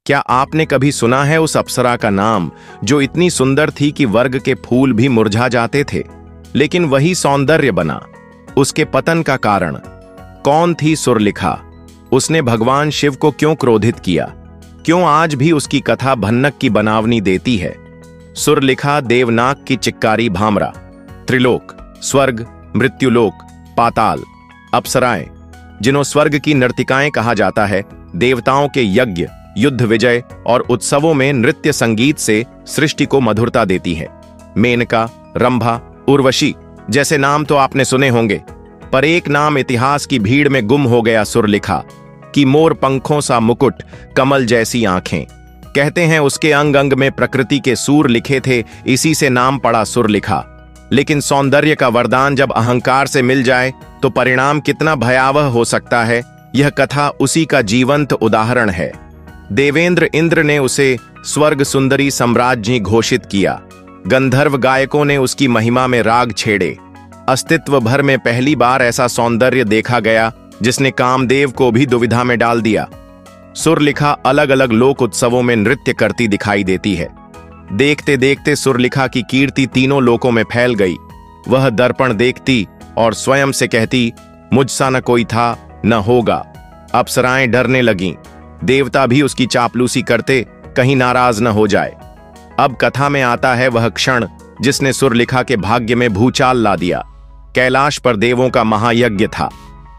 क्या आपने कभी सुना है उस अप्सरा का नाम जो इतनी सुंदर थी कि वर्ग के फूल भी मुरझा जाते थे, लेकिन वही सौंदर्य बना? उसके पतन का कारण कौन थी? सुरलिखा। उसने भगवान शिव को क्यों क्रोधित किया? क्यों आज भी उसकी कथा भन्नक की बनावनी देती है? सुरलिखा देवनाग की चिक्कारी भामरा। त्रिलोक, स्वर्ग, मृत्युलोक, पाताल, अप्सराएं, जिन्हों स्वर्ग की नर्तिकाएं कहा जाता है, देवताओं के यज्ञ, युद्ध विजय और उत्सवों में नृत्य संगीत से सृष्टि को मधुरता देती है। मेनका, रंभा, उर्वशी जैसे नाम तो आपने सुने होंगे, पर एक नाम इतिहास की भीड़ में गुम हो गया, सुरलिखा की मोर पंखों सा मुकुट, कमल जैसी आंखें। कहते हैं उसके अंग अंग में प्रकृति के सूर लिखे थे, इसी से नाम पड़ा सुरलिखा। लेकिन सौंदर्य का वरदान जब अहंकार से मिल जाए तो परिणाम कितना भयावह हो सकता है, यह कथा उसी का जीवंत उदाहरण है। देवेंद्र इंद्र ने उसे स्वर्ग सुंदरी सम्राज्ञी घोषित किया। गंधर्व गायकों ने उसकी महिमा में राग छेड़े। अस्तित्व भर में पहली बार ऐसा सौंदर्य देखा गया जिसने कामदेव को भी दुविधा में डाल दिया। सुरलिखा अलग अलग लोक उत्सवों में नृत्य करती दिखाई देती है। देखते देखते सुरलिखा की कीर्ति तीनों लोकों में फैल गई। वह दर्पण देखती और स्वयं से कहती, मुझसा न कोई था न होगा। अप्सराएं डरने लगीं। देवता भी उसकी चापलूसी करते, कहीं नाराज न हो जाए। अब कथा में आता है वह क्षण जिसने सुरलिखा के भाग्य में भूचाल ला दिया। कैलाश पर देवों का महायज्ञ था।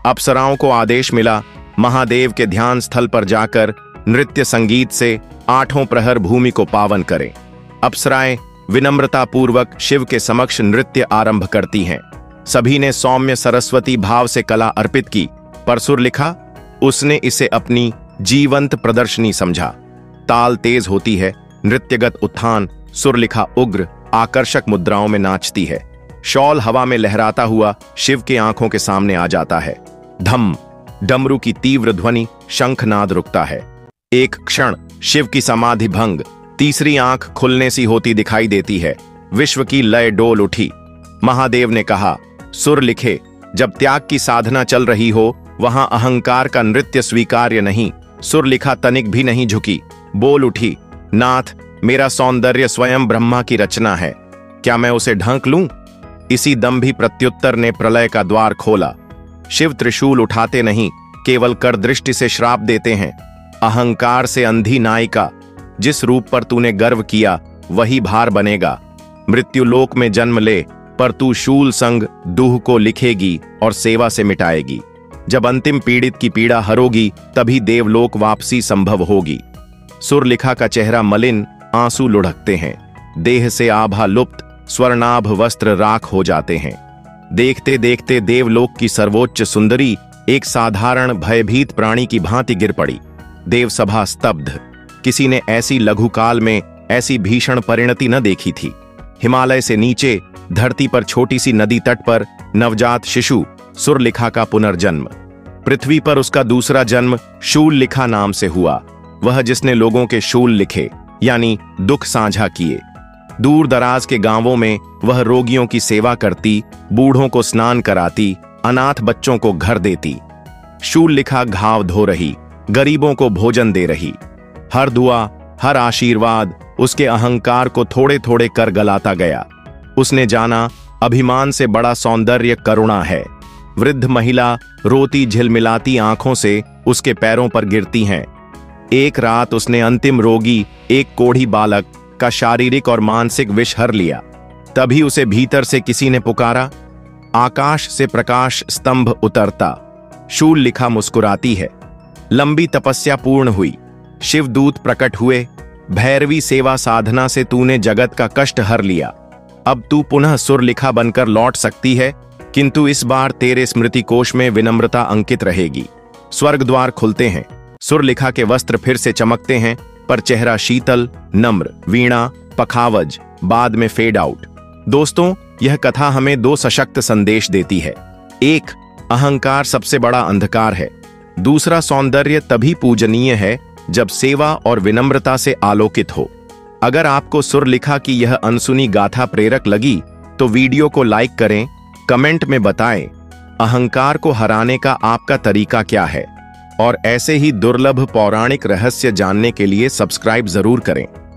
अप्सराओं को आदेश मिला, महादेव के ध्यान स्थल पर जाकर नृत्य संगीत से 8 प्रहर भूमि को पावन करें। अप्सराएं विनम्रता पूर्वक शिव के समक्ष नृत्य आरंभ करती हैं। सभी ने सौम्य सरस्वती भाव से कला अर्पित की, पर सुरलिखा, उसने इसे अपनी जीवंत प्रदर्शनी समझा। ताल तेज होती है, नृत्यगत उत्थान। सुरलिखा उग्र आकर्षक मुद्राओं में नाचती है। शॉल हवा में लहराता हुआ शिव के आंखों के सामने आ जाता है। धम, डमरू की तीव्र ध्वनि, शंखनाद रुकता है। एक क्षण शिव की समाधि भंग, तीसरी आंख खुलने सी होती दिखाई देती है। विश्व की लय डोल उठी। महादेव ने कहा, सुरलिखे, जब त्याग की साधना चल रही हो वहां अहंकार का नृत्य स्वीकार्य नहीं। सुरलिखा तनिक भी नहीं झुकी, बोल उठी, नाथ, मेरा सौंदर्य स्वयं ब्रह्मा की रचना है, क्या मैं उसे ढंक लूं? इसी दंभी प्रत्युत्तर ने प्रलय का द्वार खोला। शिव त्रिशूल उठाते नहीं, केवल कर दृष्टि से श्राप देते हैं। अहंकार से अंधी नायिका, जिस रूप पर तूने गर्व किया वही भार बनेगा। मृत्युलोक में जन्म ले, पर तू शूल संग दूह को लिखेगी और सेवा से मिटाएगी। जब अंतिम पीड़ित की पीड़ा हरोगी तभी देवलोक वापसी संभव होगी। सुरलिखा का चेहरा मलिन, आंसू लुढ़कते हैं। देह से आभा लुप्त, स्वर्णाभ वस्त्र राख हो जाते हैं। देखते देखते देवलोक की सर्वोच्च सुंदरी एक साधारण भयभीत प्राणी की भांति गिर पड़ी। देवसभा स्तब्ध। किसी ने ऐसी लघुकाल में ऐसी भीषण परिणति न देखी थी। हिमालय से नीचे धरती पर छोटी सी नदी तट पर नवजात शिशु सुरलिखा का पुनर्जन्म। पृथ्वी पर उसका दूसरा जन्म शूललिखा नाम से हुआ, वह जिसने लोगों के शूल लिखे यानी दुख साझा किए। दूर दराज के गांवों में वह रोगियों की सेवा करती, बूढ़ों को स्नान कराती, अनाथ बच्चों को घर देती। शूललिखा घाव धो रही, गरीबों को भोजन दे रही। हर दुआ, हर आशीर्वाद उसके अहंकार को थोड़े थोड़े कर गलाता गया। उसने जाना, अभिमान से बड़ा सौंदर्य करुणा है। वृद्ध महिला रोती झिलमिलाती आंखों से उसके पैरों पर गिरती हैं। एक रात उसने अंतिम रोगी, एक कोढ़ी बालक का शारीरिक और मानसिक विष हर लिया। तभी उसे भीतर से किसी ने पुकारा। आकाश से प्रकाश स्तंभ उतरता। शूललिखा मुस्कुराती है। लंबी तपस्या पूर्ण हुई। शिवदूत प्रकट हुए। भैरवी सेवा साधना से तूने जगत का कष्ट हर लिया। अब तू पुनः सुरलिखा बनकर लौट सकती है, किंतु इस बार तेरे स्मृति कोश में विनम्रता अंकित रहेगी। स्वर्ग द्वार खुलते हैं। सुरलिखा के वस्त्र फिर से चमकते हैं, पर चेहरा शीतल, नम्र, वीणा, पखावज, बाद में फेड आउट। दोस्तों, यह कथा हमें 2 सशक्त संदेश देती है। एक, अहंकार सबसे बड़ा अंधकार है। दूसरा, सौंदर्य तभी पूजनीय है जब सेवा और विनम्रता से आलोकित हो। अगर आपको सुरलिखा की यह अनसुनी गाथा प्रेरक लगी तो वीडियो को लाइक करें, कमेंट में बताएं अहंकार को हराने का आपका तरीका क्या है और ऐसे ही दुर्लभ पौराणिक रहस्य जानने के लिए सब्सक्राइब जरूर करें।